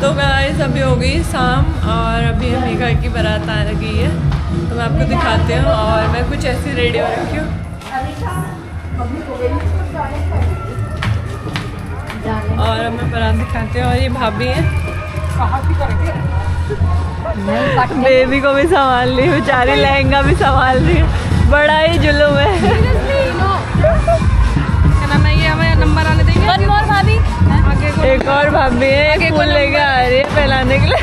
तो गाइस अभी हो गई शाम और अभी हमें घर की बारात आ गई है, तो मैं आपको दिखाती हूँ। और मैं कुछ ऐसी रेडी हो रखी हूँ और अब मैं बारात दिखाती हूँ। और ये भाभी है, बेबी को भी संभाल रही, बेचारी लहंगा भी संभाल रही है, बड़ा ही जुलूम है। नंबर आने देंगे। वन मोर भाभी, एक और भाभी है, फूल लेके आ रही है पहनाने के लिए।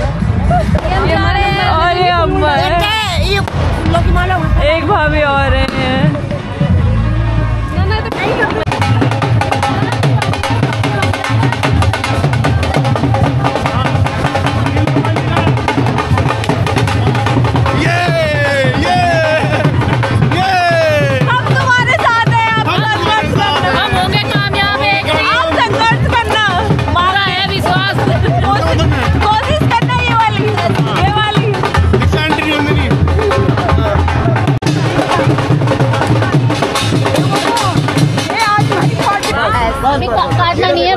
और ये अम्मा है, एक भाभी और है। काटना नहीं है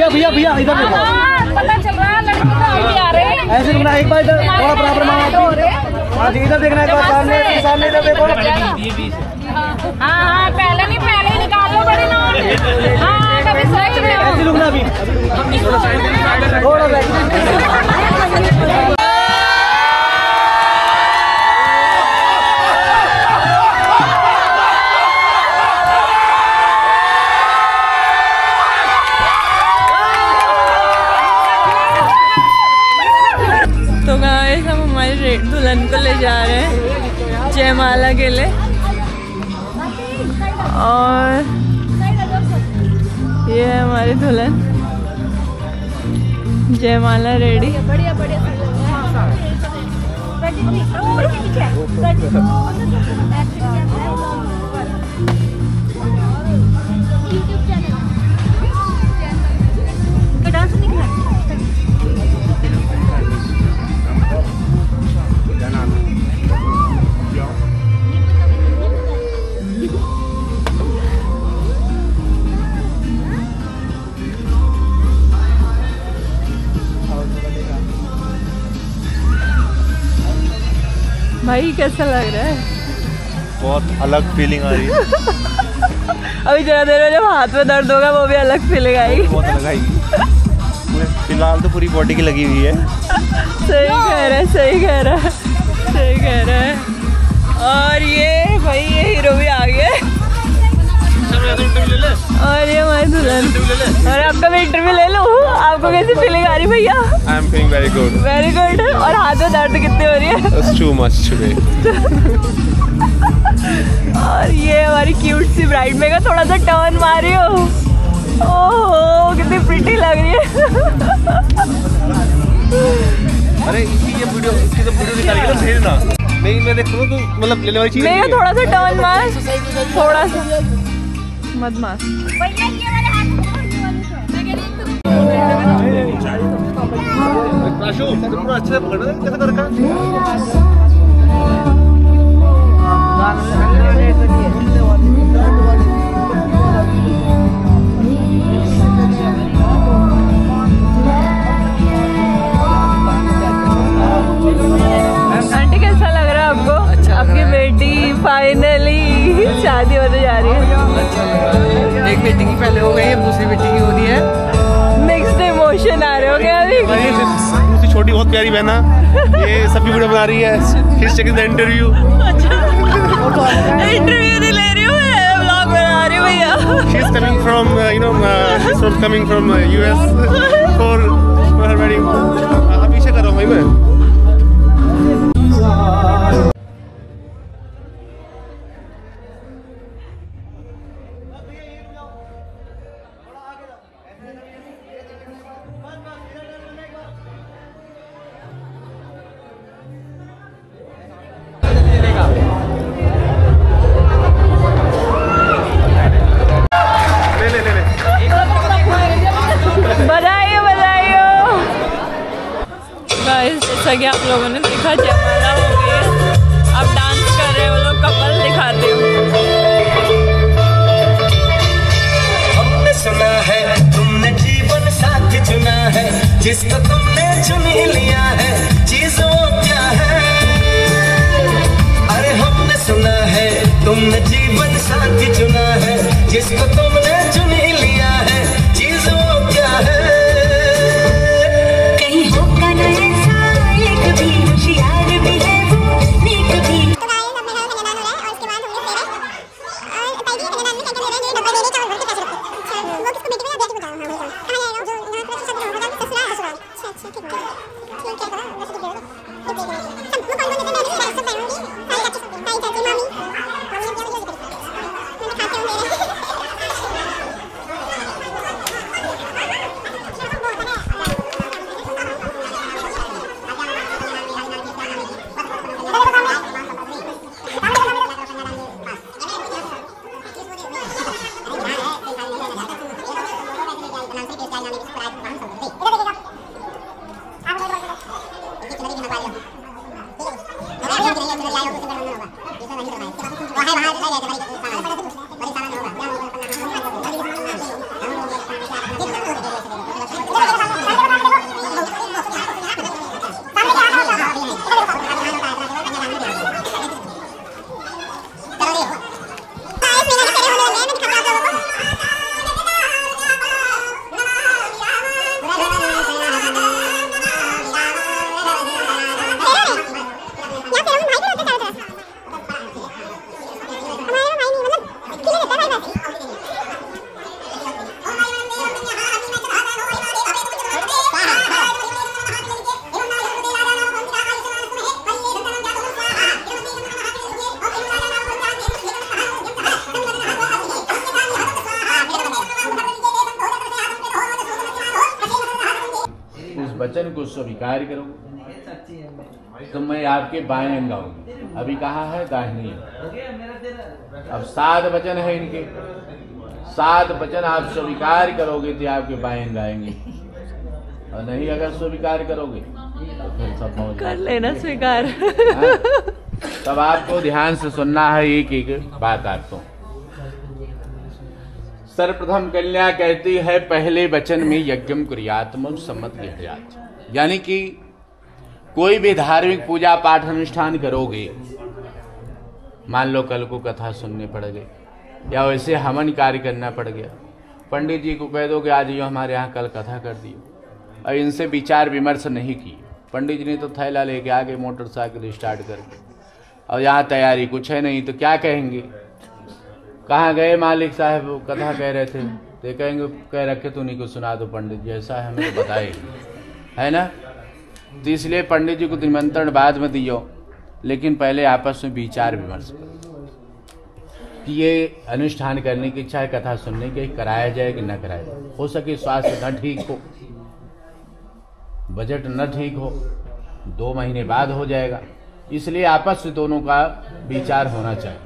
भैया भैया इधर देखो, पता चल रहा है लड़की तो आगे आ रहे हैं। ऐसे रुकना, एक बार इधर थोड़ा बराबर मार, इधर देखना, एक बार सामने सामने इधर देखो। हाँ पहले नहीं, पहले ही निकालो बड़ी नोट। हाँ कभी सही में ऐसे रुकना, अभी थोड़ा सा। दुल्हन को ले जा रहे हैं जयमाला के लिए। और ये है हमारी दुल्हन, जयमाला रेडी। बढ़िया बढ़िया। भाई कैसा लग रहा है? बहुत अलग फीलिंग आ रही है। अभी जरा देर में जब हाथ में दर्द होगा वो भी अलग फीलिंग आएगी। बहुत अलग आएगी। फिलहाल तो पूरी बॉडी की लगी हुई है। सही कह रहा है, सही कह रहा है, सही कह रहा है। और ये भाई ये हीरो भी आ गया। और ये हमारी दुल्हन। और आपका भी इंटरव्यू ले लो। आपको कैसी फीलिंग आ रही भैया? I am feeling very good. Very good. और हाथ में दर्द कितनी हो रही है? That's too much today. और ये हमारी क्यूट सी ब्राइड में का थोड़ा सा टर्न मारी हो। ओह कितनी प्रिटी लग रही है। अरे इसकी ये वीडियो, इसकी तो वीडियो निकालेगी ना, भेजना। नहीं मैं देखूँ तो मतलब लेने वाली चीज मैं थोड़ा सा टर्न मार, थोड़ा सा मत मार। पूरा अच्छे से पकड़ना है, कैसे करका? आंटी कैसा लग रहा है आपको? अच्छा, आपकी बेटी फाइनली शादी होने जा रही है। एक बेटी की पहले हो गई है, दूसरी बेटी की हो रही है। मिक्स्ड इमोशन आ रहे हो क्या अभी? दूसरी छोटी बहुत प्यारी बहना, ये सभी वीडियो बना रही है। She's taking the interview. Interview नहीं ले रही हूँ मैं, व्लॉग बना रही हूँ भैया। She's coming from she's coming from US for her wedding. पीछे कर रहा हूँ भाई मैं। जैसा कि आप लोगों ने देखा जयमाला हो गई है, अब डांस कर रहे हैं वो लोग, कपल दिखाते हैं। जिसको तुमने चुन लिया है चीज वो क्या है। अरे हमने सुना है तुमने जीवन साथी चुना है, जिसको तुमने चुन लिया है चीज वो क्या है। कहीं होगा ना ऐसा एक भी होशियार भी है वो नीक भी। वचन को स्वीकार करो तो मैं आपके बाएं अंग आऊंगी। अभी कहा है दाहिनी अंग। अब 7 वचन है इनके, 7 वचन आप स्वीकार करोगे तो आपके बाएं अंग आएंगे, और नहीं अगर स्वीकार करोगे तो फिर सब कर लेना स्वीकार। तब आपको ध्यान से सुनना है एक एक बात आपको। सर्वप्रथम कन्या कहती है पहले वचन में यज्ञम कुर्यात्म सम्मत गृह्णात्, यानी कि कोई भी धार्मिक पूजा पाठ अनुष्ठान करोगे, मान लो कल को कथा सुनने पड़ गई या वैसे हवन कार्य करना पड़ गया, पंडित जी को कह दो कि आज यो हमारे यहाँ कल कथा कर दियो, और इनसे विचार विमर्श नहीं किए। पंडित जी ने तो थैला लेके आगे मोटरसाइकिल स्टार्ट करके, और यहाँ तैयारी कुछ है नहीं, तो क्या कहेंगे, कहाँ गए मालिक साहब, कथा कह रहे थे, तो कहेंगे कह रखे तो उन्हीं को सुना दो पंडित जी, ऐसा है हमें तो बताए, है ना। तो इसलिए पंडित जी को निमंत्रण बाद में दियो, लेकिन पहले आपस में विचार विमर्श करो कि ये अनुष्ठान करने की इच्छा है, कथा सुनने की, कराया जाए कि न कराया जाए। हो सके स्वास्थ्य न ठीक हो, बजट न ठीक हो, 2 महीने बाद हो जाएगा, इसलिए आपस में दोनों का विचार होना चाहिए।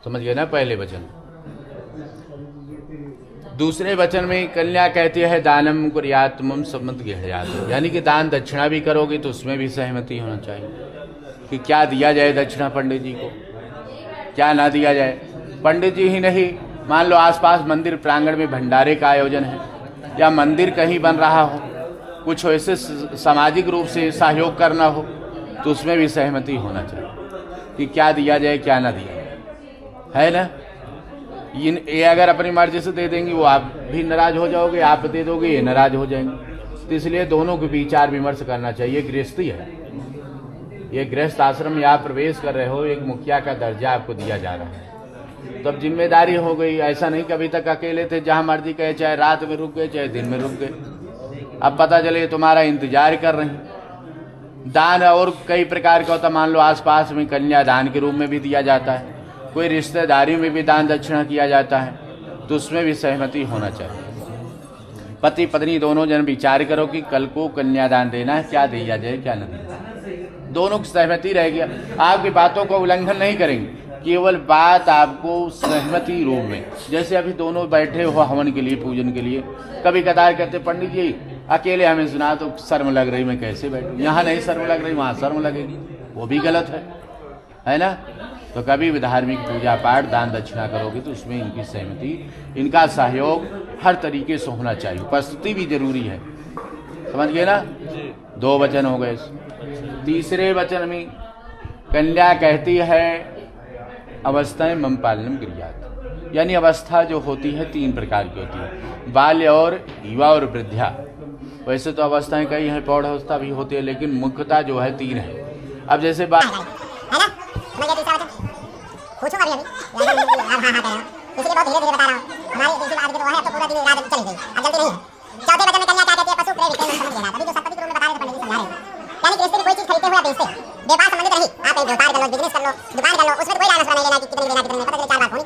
समझ गए ना पहले वचन। दूसरे वचन में कन्या कहती है दानम कुर्यात्मम सम्मत गृह्णात्, यानी कि दान दक्षिणा भी करोगे तो उसमें भी सहमति होना चाहिए कि क्या दिया जाए दक्षिणा पंडित जी को, क्या ना दिया जाए। पंडित जी ही नहीं, मान लो आसपास मंदिर प्रांगण में भंडारे का आयोजन है, या मंदिर कहीं बन रहा हो, कुछ ऐसे सामाजिक रूप से सहयोग करना हो, तो उसमें भी सहमति होना चाहिए कि क्या दिया जाए क्या ना दिया जाए, है ना। ये अगर अपनी मर्जी से दे देंगे वो आप भी नाराज हो जाओगे, आप दे दोगे ये नाराज हो जाएंगे। तो इसलिए दोनों को विचार विमर्श करना चाहिए। गृहस्थी है, ये गृहस्थ आश्रम में आप प्रवेश कर रहे हो, एक मुखिया का दर्जा आपको दिया जा रहा है, तो अब जिम्मेदारी हो गई। ऐसा नहीं कभी तक अकेले थे, जहां मर्जी कहे, चाहे रात में रुक गए चाहे दिन में रुक गए, अब पता चले तुम्हारा इंतजार कर रहे हैं। दान और कई प्रकार का होता, मान लो आसपास में कन्या दान के रूप में भी दिया जाता है, कोई रिश्तेदारी में भी दान दक्षिणा किया जाता है, तो उसमें भी सहमति होना चाहिए। पति पत्नी दोनों जन विचार करो कि कल को कन्यादान देना है, क्या दिया जाए क्या न दिया, दोनों की सहमति रहेगी। आपकी बातों का उल्लंघन नहीं करेंगे, केवल बात आपको सहमति रूप में। जैसे अभी दोनों बैठे हो हवन के लिए, पूजन के लिए, कभी कदार कहते पंडित जी अकेले हमें सुना तो शर्म लग रही, मैं कैसे बैठूं, यहाँ नहीं शर्म लग रही वहाँ शर्म लगेगी, वो भी गलत है ना। तो कभी भी धार्मिक पूजा पाठ दान दक्षिणा करोगे तो उसमें इनकी सहमति, इनका सहयोग हर तरीके से होना चाहिए। उपस्थिति भी जरूरी है, समझ गए ना? 2 वचन हो गए। तीसरे वचन में कन्या कहती है अवस्थाएं मम पालनम क्रियात, यानी अवस्था जो होती है 3 प्रकार की होती है, बाल्य और युवा और वृद्धा। वैसे तो अवस्थाएं कई हैं, प्रौढ़ अवस्था भी होती है, लेकिन मुख्यतः जो है 3 है। अब जैसे बात है ना, मैं ये तीसरा वचन पूछूंगा भी अभी, हाँ हाँ कह रहा हूँ, इसलिए बहुत धीरे धीरे बता रहा हूँ। हमारी तीसरी बात जो है तो पूरा दिन रात चली गई, अब जल्दी नहीं है। चौथे वचन में कन्या क्या कहती है? पशु क्रय विक्रय समझ लेना। अभी जो सप्तपदी के रूप में बता रहे थे पंडित जी समझा रहे हैं, यानी कि कोई चीज खरीदते हो या बेचते, व्यापार संबंधित रही, आप एक व्यापार कर लो, बिजनेस कर लो, दुकान कर लो, उसमें कोई राय मशवरा नहीं लेना कि कितने लेना कितने नहीं, पता चले 4 बात होनी।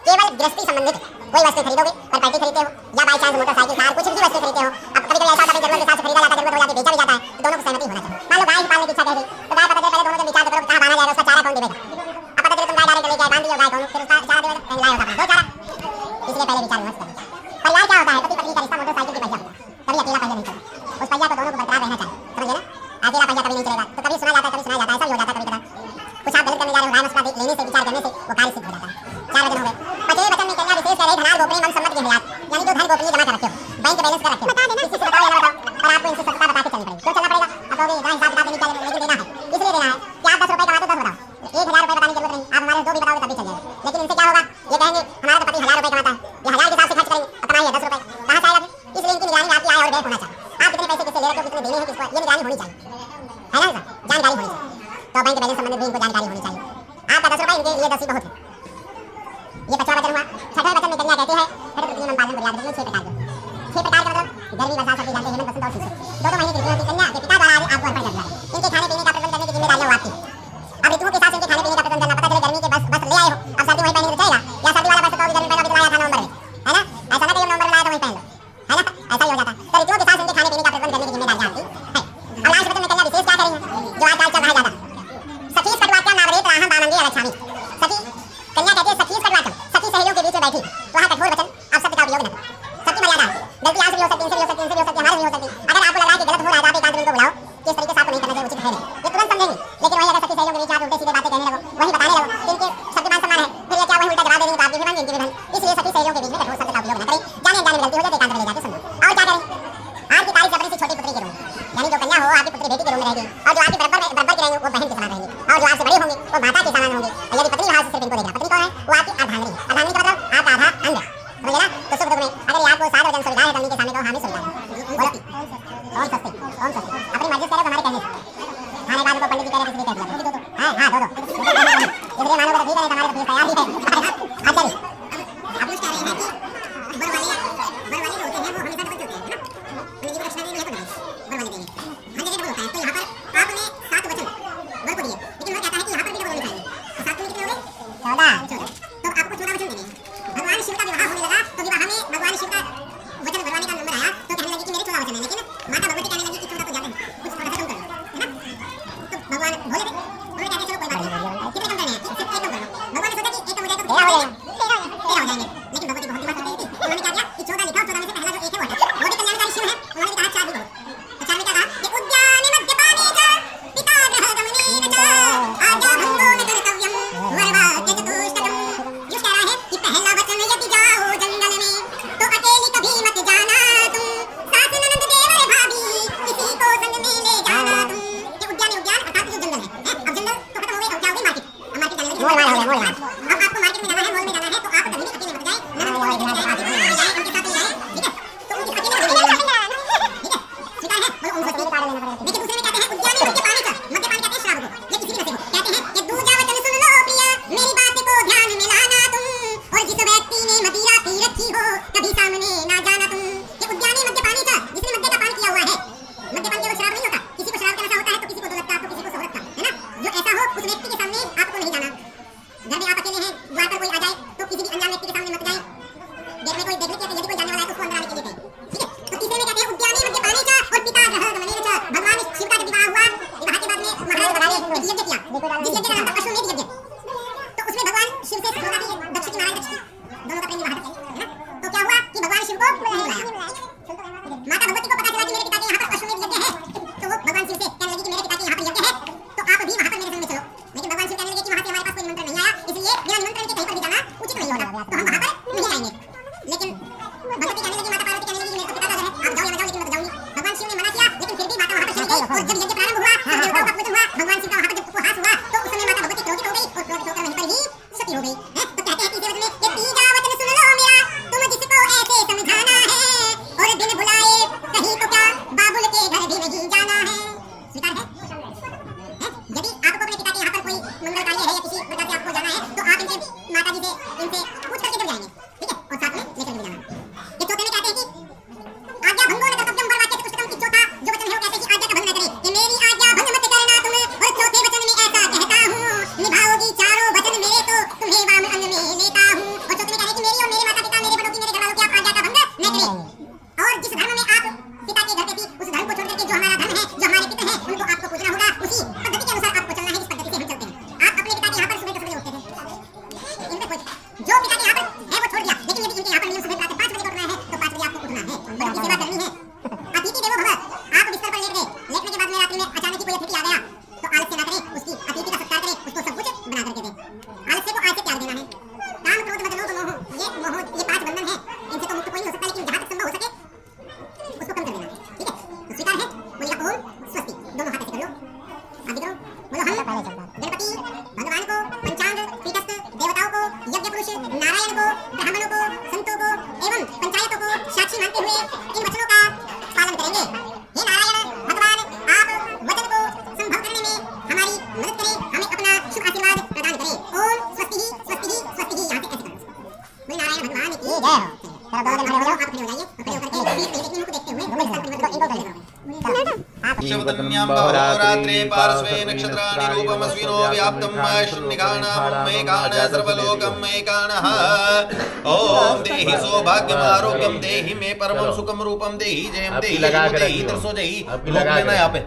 केवल गृहस्थी संबंधित कोई वस्तु खरीदोगे, प्रॉपर्टी खरीदते हो या बाई चांस मोटरसाइकिल कार कुछ भी वस्तु खरीदते हो, अब कभी कभी ऐसा होता है जरूरत के हिसाब से खरीदा जाता है, जरूरत हो जाती है बेचा भी जाता है, तो दोनों को सहमति होना चाहिए। मान लो गाय पालने की इच्छा कह रही, तो गाय पता चले पहले दोनों जन विचार करो कहाँ बांधा जाएगा, उसका चारा कौन देगा। अब पता चले तुम गाय डायरेक्ट लेके बांध दियो, गाय कौन फिर उसका चारा देगा, कहीं लाए होगा दो चारा, इसलिए पहले विचार विमर्श करें। परिवार क्या होता है? पति पत्नी का रिश्ता मोटरसाइकिल के पहिया होता है, कभी अकेला पहिया नहीं चलता, उस पहिया को दोनों को बरकरार रहना चाहिए, समझे ना? अकेला पहिया कभी नहीं चलेगा, तो कभी सुना जाता है कभी सुना जाता है, ऐसा भी हो जाता है कभी कभी। कुछ आप गलत करने जा रहे हो, राय मशवरा लेने से विचार करने से वो कार्य सिद्ध हो जाता है। 4 वचन हो गए। 5वें वचन में कन्या विशेष कह रही धनार गोपनीय मम सम्मत गृहयात, यानी जो धन गोपनीय जमा कर रखे हो, बैंक बैलेंस कर रखे हो, किसी से बताओ या ना बताओ, और आपको इनसे सत्ता बता के चलनी पड़ेगी। क्यों चलना पड़ेगा? अब कहोगे इतना हिसाब किताब नहीं चाहिए, लेकिन देना है, इसलिए देना है कि आप 10 रुपए कमाते 10 बताओ, 1000 रुपए बताने की जरूरत नहीं, आप हमारे 2 भी बताओगे तभी चल जाएगा। लेकिन इनसे क्या होगा? ये कहेंगे हमारा तो पति 1000 रुपए कमाता है, ये 1000 के हिसाब से खर्च करेंगे, कमाई है 10 रुपए, कहाँ से आएगा? इसलिए इनकी निगरानी आपकी आय और व्यय होना चाहिए। आप कितने पैसे किससे ले रहे हो, कितने देने हैं किसको, ये निगरानी होनी चाहिए, है ना? जानकारी होनी चाहिए। तो बैंक बैलेंस संबंधित भी इनको जानकारी होनी चाहिए। आपका 10 रुपए इनके लिए 10 ही बहुत है। ये 5वां वचन हुआ। 6वें वचन में कन्या कहती है खरपतनी पालन को याद रखिए 6 प्रकार के। 6 प्रकार का मतलब गर्मी वर्षा सर्दी जानते हेमंत बसंत और शीत। 2 महीने की ऋतुओं की कन्या के पिता द्वारा आपको अर्पण कर दिया है। इनके खाने पीने का प्रबंध करने की जिम्मेदारी आपकी। अब ऋतुओं के हिसाब से इनके खाने पीने का प्रबंध करना, पता चले गर्मी के बस ले आए हो, अब सर्दी वही पहनेंगे तो चलेगा, या सर्दी वाला बस तो गर्मी पहना भी लाया था नवंबर में, है ना? ऐसा ना कि नवंबर में लाया तो वही पहन लो, है ना? ऐसा ही हो जाता है। तो ऋतुओं के हिसाब से इनके खाने पीने का प्रबंध करने की जिम्मेदारी आपकी है। अब लास्ट वचन में कन्या विशेष क्या करेंगे जो आजकल चल रहा है ज्यादा, सखी कटवाक्या नावरेत राहम दानंगे अलक्षामी। सखी कन्या कहती है सखी कटवाक्या, सखी सहेलियों के बीच में बैठी, वहां कठोर वचन आप शब्द का उपयोग न करें। सबकी मर्यादा है, गलती आपसे भी हो सकती है, इनसे भी हो सकती है, इनसे भी हो सकती है, हमारे भी हो सकती है। अगर आपको लग रहा है कि गलत हो रहा है तो आप एकांत में इनको बुलाओ कि इस तरीके से आपको नहीं करना चाहिए, उचित है नहीं, ये तुरंत समझेंगे। लेकिन वही अगर सखी सहेलियों के बीच आप उल्टे सीधे बातें कहने लगो, वही बताने लगो, तो इनके शब्द मान सम्मान है, फिर ये क्या वही उल्टा जवाब दे देंगे तो आपकी भी बन इनकी भी बन। इसलिए सखी सहेलियों के बीच में कठोर शब्द का उपयोग न करें, जाने अनजाने में गलती हो जाए एकांत में ले जाके समझो। और क्या करें? आपकी तारीफ अपनी सी छोटी पुत्री के रूम, यानी जो कन्या हो आपकी पुत्री बेटी के रूम में रहेगी, और जो आपकी बराबर की रहेंगी वो बहन के समान रहेंगी, और जो आपसे बड़ी होंगी वो माता के समान होंगी। और यदि पत्नी भाव से सिर्फ इनको देखना, पत्नी कौन है? वो आपकी अर्धांगिनी है। अर्धांगिनी का मतलब आपका आधा अंग, समझे ना? तो शुभ दुख में अगर ये आपको 7 वचन सुविधा है तो उनके सामने कहो हामी सुविधा है। बोलो ओम स्वस्ति, ओम स्वस्ति। अपनी मर्जी से करो, हमारे कहने से। खाने बाद को पंडित जी कह रहे हैं इसलिए कह दिया, दो हां हां दो इसलिए मानो तो ठीक है, हमारे तो तैयार ही है। अब चलिए आप कुछ कह रहे हैं कि बर वाले जो होते हैं वो हमेशा डबल चलते हैं, है ना? पंडित जी को दक्षिणा देनी है तो बर वाले देंगे, हर जगह डबल होता है। तो यहाँ पर आपने 7 वचन बर को दिए, लेकिन वो कहता है कि यहाँ पर भी डबल होने चाहिए। तो 7 में कितने हो गए? 14। तो आपको 14 वचन देने हैं। भगवान शिव का विवाह होने लगा तो विवाह में भगवान शिव का वचन भरवाने का नंबर आया, तो कहने लगी कि मेरे 14 वचन है, लेकिन माता भगवती कहने लगी कि 14 तो ज्यादा है, कुछ थोड़ा सा कम कर लो, है ना? तो भगवान भोले थे, उन्होंने कहते चलो कोई बात नहीं, कितने कम करने हैं? सिर्फ 1 कम कर लो। भगवान ने सोचा कि 1 कम हो जाए तो 13 हो जाएंगे, लेकिन भगवती बहुत दिमाग करती थी, उन्होंने क्या किया कि 14 लिखा, 14 में से पहला जो 1 है वो हटा। वो भी कल्याणकारी शिव है, उन्होंने कहा 4 लिखो। तो 4 में क्या कहा कि उद्यान मध्यपानी च पिता ग्रह गमनीन च आजा भंगो न कर्तव्यम वरवा त्यजतुष्टम। ये कह रहा है कि पहला वचन यदि जाओ जंगल में तो अकेली कभी मत जाना तुम, सास ननद देवर भाभी किसी को संग में ले जाना तुम। ये उद्यान अर्थात जो जंगल है। अब जंगल तो खत्म हो गए, अब जाओगे मार्केट। अब मार्केट जाने लगे, अब आपको मार्केट में जाना है, मॉल में जाना है, तो आप कभी भी अकेले मत जाए, ननद को लेके जाए, भाभी को लेके जाए, उनके साथ जाए, ठीक है? तो उनके अकेले नहीं जाना, ठीक है? स्वीकार है? बोलो ओम स्वस्ति। लेकिन दूसरे में कहते हैं उद्यान मध्यपानी च, मध्यपान कहते हैं शराब को, ये किसी भी नशे को। कहते हैं कि दूजा वचन सुन लो प्रिय, मेरी बात को ध्यान में लाना तुम, और जिस व्यक्ति ने मदिरा पी रखी हो कभी सामने ना जाना तुम। ये उद्यानी मद्यपानी च, जिसने मद्य का पान किया हुआ है। मद्यपान केवल शराब नहीं होता, किसी को शराब का नशा होता है तो किसी को दौलत का, तो किसी को शोहरत का, है ना? जो ऐसा हो उस व्यक्ति के सामने आपको नहीं जाना। घर में आप अकेले हैं, द्वार पर कोई आ जाए तो किसी भी अनजान व्यक्ति के सामने मत जाए। गेट में कोई देखने के यदि कोई जाने वाला है तो उसको अंदर आने के लिए कहें, ठीक है? तो तीसरे में कहते हैं उद्यानी मद्यपानी च और पिता ग्रह गमनीन च। भगवान शिव का जब विवाह हुआ, विवाह के बाद में महाराज बना एक यज्ञ किया, जिस यज्ञ का नाम था अश्वमेध यज्ञ। तो उसमें भगवान शिव से सत्रों का भी दक्ष की महाराज दक्ष की दोनों का प्रेम विवाह था, है ना? तो क्या हुआ कि भगवान शिव को नहीं बुलाया। माता भगवती को पता चला कि मेरे पिता के यहाँ पर अश्वमेध यज्ञ है, तो वो भगवान शिव से कहने लगी कि मेरे पिता के यहाँ पर यज्ञ है, तो आप भी वहाँ पर मेरे संग में चलो। लेकिन भगवान शिव कहने लगे कि वहाँ से हमारे पास कोई निमंत्रण नहीं आया, इसलिए बिना निमंत्रण के कहीं पर भी जाना उचित नहीं होगा, तो हम वहाँ पर नहीं जाएंगे। लेकिन भगवती कहने लगी, माता पार्वती कहने लगी मेरे को पिता का घर है, आप जाओ या मत जाओ, लेकिन मैं तो जाऊंगी। भगवान शिव ने मना किया और जब यज्ञ प्रारंभ हुआ, सब देवताओं का पूजन हुआ, भगवान शिव का वहां पर जब उपहास हुआ, तो उस समय माता भगवती क्रोधित हो गई और क्रोधित होकर वहीं पर ही सती हो गई। तो कहते हैं तीसरे वचन में कि तीजा वचन सुन लो मेरा, तुम जिसको ऐसे समझाना है, और दिन बुलाए कहीं तो क्या बाबुल के घर भी नहीं जाना है। स्वीकार है? यदि आपको अपने पिता के यहाँ पर कोई मंगल कार्य है या किसी प्रकार से आपको जाना है, तो आप इनसे माता जी से इनसे पूछ करके जब जाएंगे, ठीक है, और साथ में लेकर भी जाना। ये चौथे में कहते हैं कि आज्ञा भंगो न कर्तव्यम वरवाक्य पुस्तकम की चौथा जो वचन है वो कहते हैं कि आज्ञा का भंग न करे, कि मेरी आज्ञा भंग मत करना तुम। और चौथे वचन में ऐसा कहता हूँ, निभाओगी चारों वचन मेरे तो तुम्हें वाम अंग में लेता हूँ। और चौथे में कहते हैं कि मेरी और मेरे माता पिता, मेरे बड़ों की, मेरे घर वालों की आप आज्ञा का भंग न करें। और जिस धर्म में आप पिता के घर पे थी, उस धर्म को छोड़ करके जो हमारा धर्म है, जो हमारे पिता हैं, उनको आपको पूजना होगा। उसी पद्धति के अनुसार आपको चलना है, जिस पद्धति से हम चलते हैं। आप अपने पिता के यहाँ पर सुबह के समय उठते थे, इनमें कोई जो पिता के यहाँ पर है वो छोड़ दिया, लेकिन यदि इनके यहाँ पर नियम सुबह प्रातः 5 बजे उठना है, तो 5 बजे आपको उठना है, बड़ों की सेवा करनी है। अतिथि देवो भव, आप बिस्तर पर लेट गए, लेटने के बाद में रात्रि में अचानक ही कोई अतिथि आ गया, तो आलस्य ना करें, उसकी अतिथि का सत्कार करें, उसको सब कुछ बना करके दें। आलस्य को आज से त्याग देना है। काम क्रोध मद लोभ मोह, ये 5 बंधन है, इनसे तो मुक्त कोई नहीं हो सकता, लेकिन जहाँ तक संभव हो सके उसको कम कर देना है, ठीक है। तो स्वीकार है? बोलिए ओम स्वस्ति, दोनों हाथ ऐसे कर लो, आगे करो, बोलो हम गणपति भगवान को, पंचांग पीठस्थ देवताओं को, यज्ञ पुरुष नारायण को, ब्राह्मणों को, संतों को एवं पंचायतों को साक्षी मानते हुए इन वचनों का पालन करेंगे। हे नारायण भगवान, आप वचन को संभव करने में हमारी मदद करें, हमें अपना शुभ आशीर्वाद प्रदान करें। ओम स्वस्ति ही स्वस्ति ही स्वस्ति ही, यहाँ से ऐसे करो। बोले नारायण भगवान की जय हो। आप खड़े हो जाइए, खड़े होकर के मुख देखते हुए रात्रे पार्श्वे नक्षत्राणि रूपमस्विनो व्याप्तं शून्यकानामेकान सर्वलोकम् एकानः। ॐ देहि सौभाग्यम् आरोग्यं देहि मे परमं सुखं रूपं देहि जयं देहि देहि तरसो जयि। लोग लेना यहाँ पे।